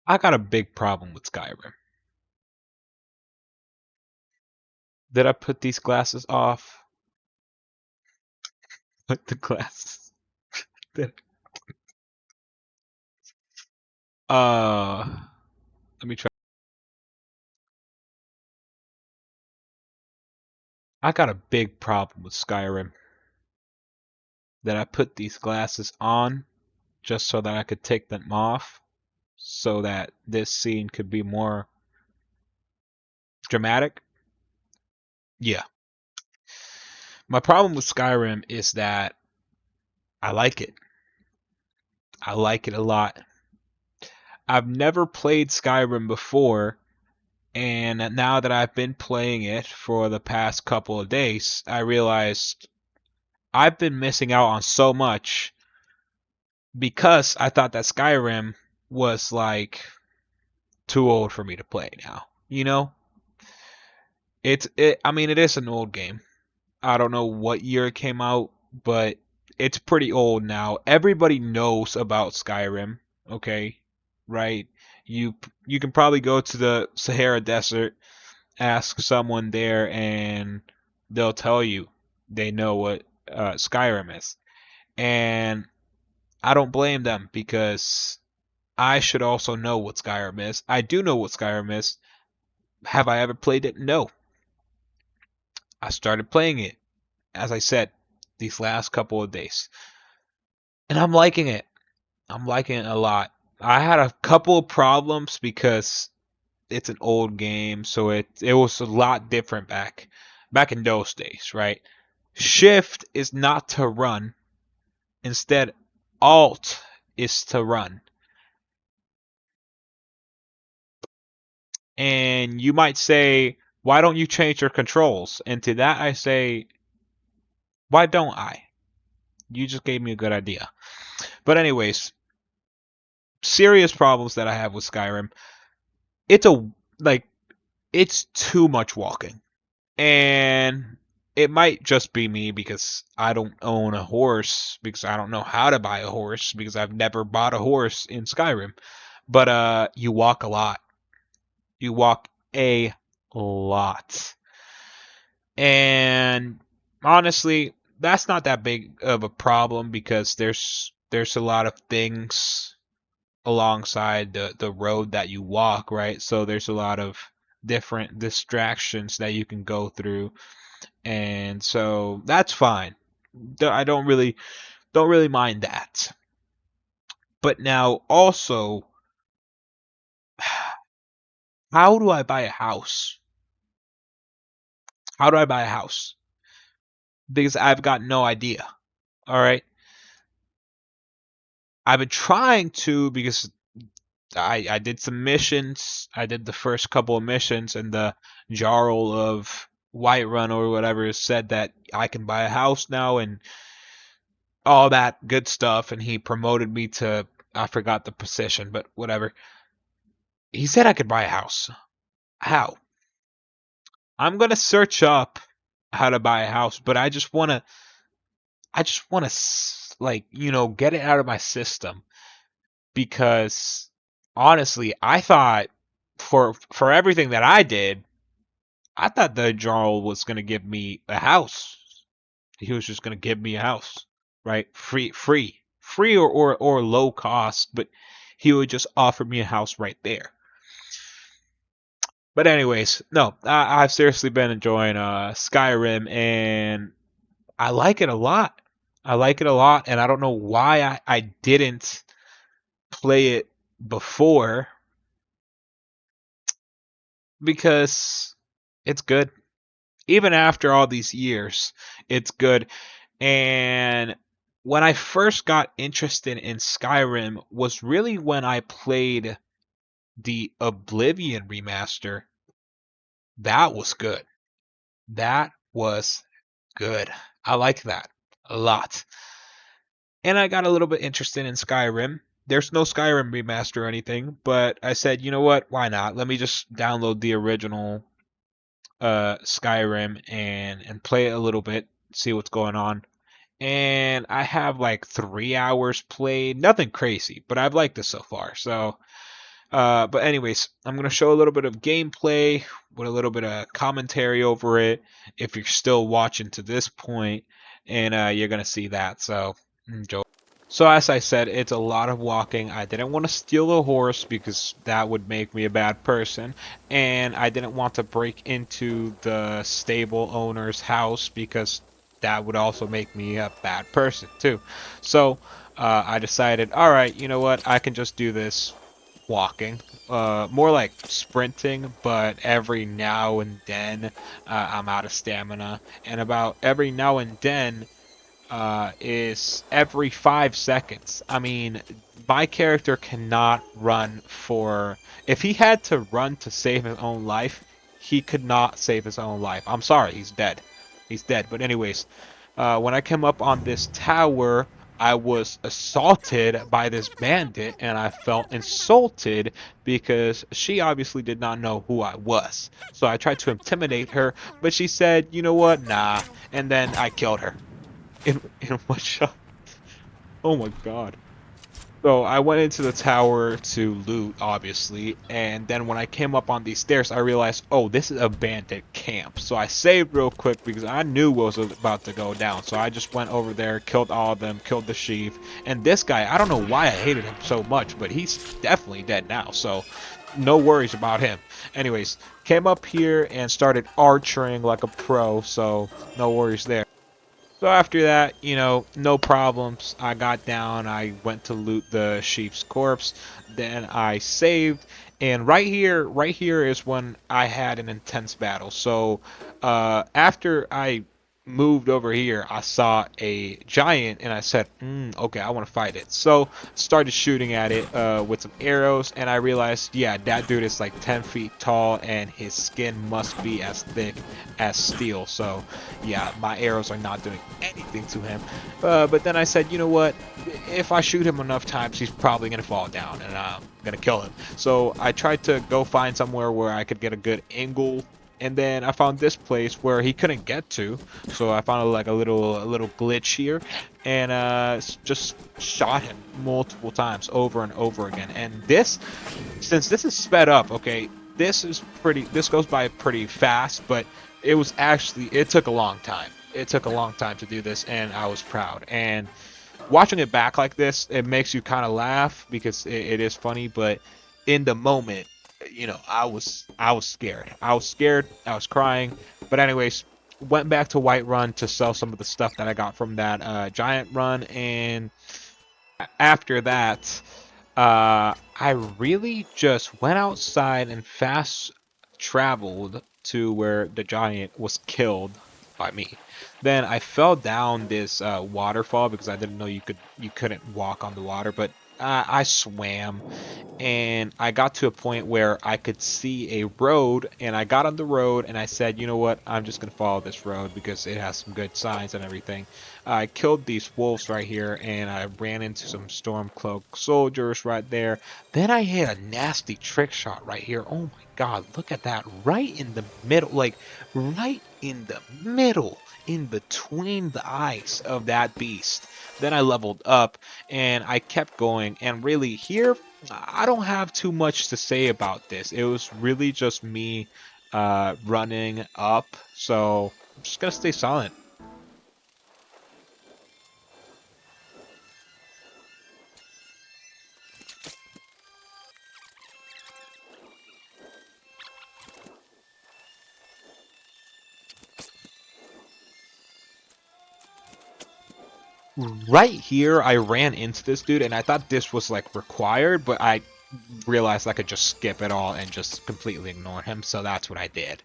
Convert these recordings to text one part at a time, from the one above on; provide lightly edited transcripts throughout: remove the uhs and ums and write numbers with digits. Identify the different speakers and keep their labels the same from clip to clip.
Speaker 1: I got a big problem with Skyrim. Did I put these glasses off? Put the glasses. Did let me try. I got a big problem with Skyrim. That I put these glasses on just so that I could take them off, so that this scene could be more dramatic. Yeah. My problem with Skyrim is that I like it. I like it a lot. I've never played Skyrim before, and now that I've been playing it for the past couple of days, I realized I've been missing out on so much because I thought that Skyrim was like too old for me to play now. You know? I mean it is an old game. I don't know what year it came out, but it's pretty old now. Everybody knows about Skyrim, okay? Right? You you can probably go to the Sahara Desert, ask someone there, and they'll tell you they know what Skyrim is. And I don't blame them because I should also know what Skyrim is. I do know what Skyrim is. Have I ever played it? No. I started playing it, as I said, these last couple of days. And I'm liking it. I'm liking it a lot. I had a couple of problems because it's an old game, so it was a lot different back in those days, right? Shift is not to run. Instead, Alt is to run. And you might say, why don't you change your controls? And to that I say, why don't I? You just gave me a good idea. But anyways, serious problems that I have with Skyrim. It's a like it's too much walking. And it might just be me because I don't own a horse, because I don't know how to buy a horse, because I've never bought a horse in Skyrim. But you walk a lot. You walk a lot. And honestly, that's not that big of a problem because there's a lot of things alongside the road that you walk, right? So there's a lot of different distractions that you can go through, and so that's fine. I don't really mind that. But now also, how do I buy a house? How do I buy a house? Because I've got no idea. All right. I've been trying to because I did some missions. I did the first couple of missions, and the Jarl of Whiterun or whatever said that I can buy a house now and all that good stuff. And he promoted me to, I forgot the position, but whatever. He said I could buy a house. How? I'm gonna search up how to buy a house, but I just wanna like get it out of my system because honestly, I thought for everything that I did, I thought the Jarl was gonna give me a house. He was just gonna give me a house, right? Free or low cost, but he would just offer me a house right there. But anyways, no, I've seriously been enjoying Skyrim, and I like it a lot. I like it a lot, and I don't know why I didn't play it before because it's good. Even after all these years, it's good. And when I first got interested in Skyrim was really when I played the Oblivion remaster. That was good. That was good. I like that a lot. And I got a little bit interested in Skyrim. There's no Skyrim remaster or anything, but I said, you know what? Why not? Let me just download the original Skyrim and play it a little bit, see what's going on. And I have like 3 hours played. Nothing crazy, but I've liked it so far. So But anyways, I'm gonna show a little bit of gameplay with a little bit of commentary over it. If you're still watching to this point, and you're gonna see that. So enjoy. So as I said, it's a lot of walking. I didn't want to steal a horse because that would make me a bad person, and I didn't want to break into the stable owner's house because that would also make me a bad person too. So I decided, all right, you know what? I can just do this walking, more like sprinting, but every now and then I'm out of stamina, and about every now and then is every 5 seconds. I mean, my character cannot run for. If he had to run to save his own life, he could not save his own life. I'm sorry, he's dead. He's dead. But anyways, when I came up on this tower, I was assaulted by this bandit, and I felt insulted because she obviously did not know who I was. So I tried to intimidate her, but she said, "You know what? Nah." And then I killed her in one shot. Oh my god. So I went into the tower to loot, obviously, and then when I came up on these stairs, I realized, oh, this is a bandit camp. So I saved real quick because I knew what was about to go down. So I just went over there, killed all of them, killed the chief, and this guy, I don't know why I hated him so much, but he's definitely dead now. So no worries about him. Anyways, came up here and started archering like a pro, so no worries there. So after that, no problems. I got down. I went to loot the sheep's corpse. Then I saved, and right here is when I had an intense battle. So after I moved over here, I saw a giant, and I said, "Okay, I want to fight it." So started shooting at it with some arrows, and I realized, yeah, that dude is like 10 feet tall, and his skin must be as thick as steel. So yeah, my arrows are not doing anything to him. But then I said, you know what? If I shoot him enough times, he's probably gonna fall down, and I'm gonna kill him. So I tried to go find somewhere where I could get a good angle, and then I found this place where he couldn't get to. So I found like a little glitch here, and just shot him multiple times over and over again. And since this is sped up, okay, this goes by pretty fast, but it took a long time. It took a long time to do this, and I was proud. And watching it back like this, it makes you kind of laugh because it is funny, but in the moment, I was scared. I was scared. I was crying. But anyways, went back to White Run to sell some of the stuff that I got from that giant run, and after that, I really just went outside and fast traveled to where the giant was killed by me. Then I fell down this waterfall because I didn't know you couldn't walk on the water, but I swam, and I got to a point where I could see a road, and I got on the road, and I said, you know what, I'm just gonna follow this road because it has some good signs and everything. I killed these wolves right here, and I ran into some stormcloak soldiers right there. Then I hit a nasty trick shot right here. Oh my god, look at that, right in the middle, like right in the middle, in between the eyes of that beast. Then I leveled up, and I kept going, and really here I don't have too much to say about this. It was really just me running up, so I'm just gonna stay silent. Right here, I ran into this dude, and I thought this was like required, but I realized I could just skip it all and just completely ignore him, so that's what I did.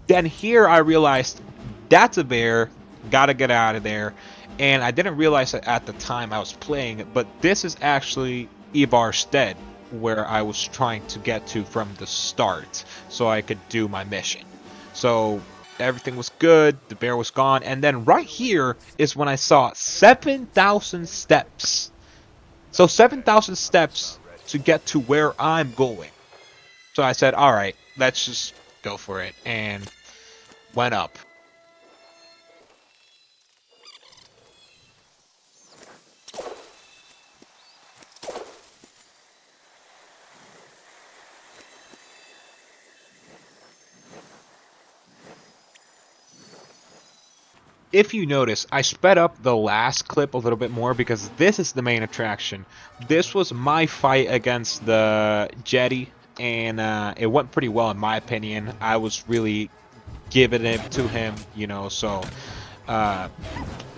Speaker 1: Then here I realized that's a bear, gotta get out of there, and I didn't realize it at the time I was playing, but this is actually Ivar Stead, where I was trying to get to from the start, so I could do my mission. So everything was good, the bear was gone, and then right here is when I saw 7,000 steps. So 7,000 steps to get to where I'm going. So I said, all right, let's just go for it, and went up. if you notice, I sped up the last clip a little bit more because this is the main attraction. This was my fight against the Jetty, and it went pretty well in my opinion. I was really giving it to him, you know, so uh,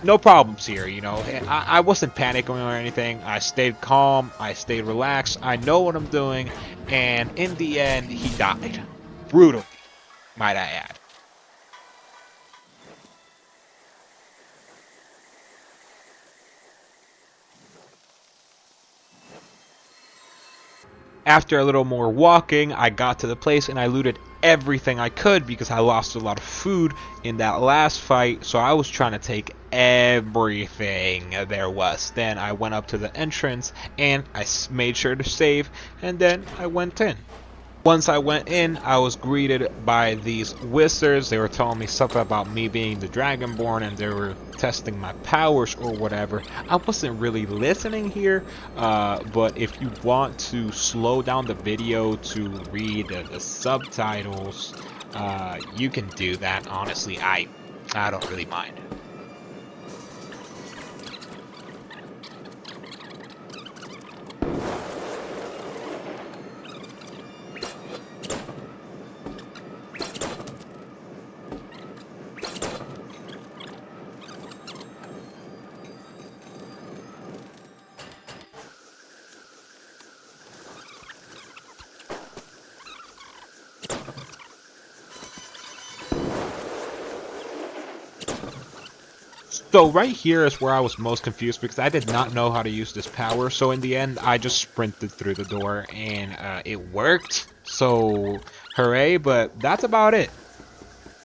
Speaker 1: no problems here, you know. I wasn't panicking or anything. I stayed calm, I stayed relaxed, I know what I'm doing, and in the end, he died. Brutally, might I add. After a little more walking, I got to the place and I looted everything I could because I lost a lot of food in that last fight, so I was trying to take everything there was. Then I went up to the entrance and I made sure to save, and then I went in. Once I went in, I was greeted by these wizards. They were telling me something about me being the Dragonborn and they were testing my powers or whatever. I wasn't really listening here, but if you want to slow down the video to read the subtitles, you can do that. Honestly, I don't really mind. So right here is where I was most confused because I did not know how to use this power. So in the end, I just sprinted through the door and it worked. So hooray, but that's about it.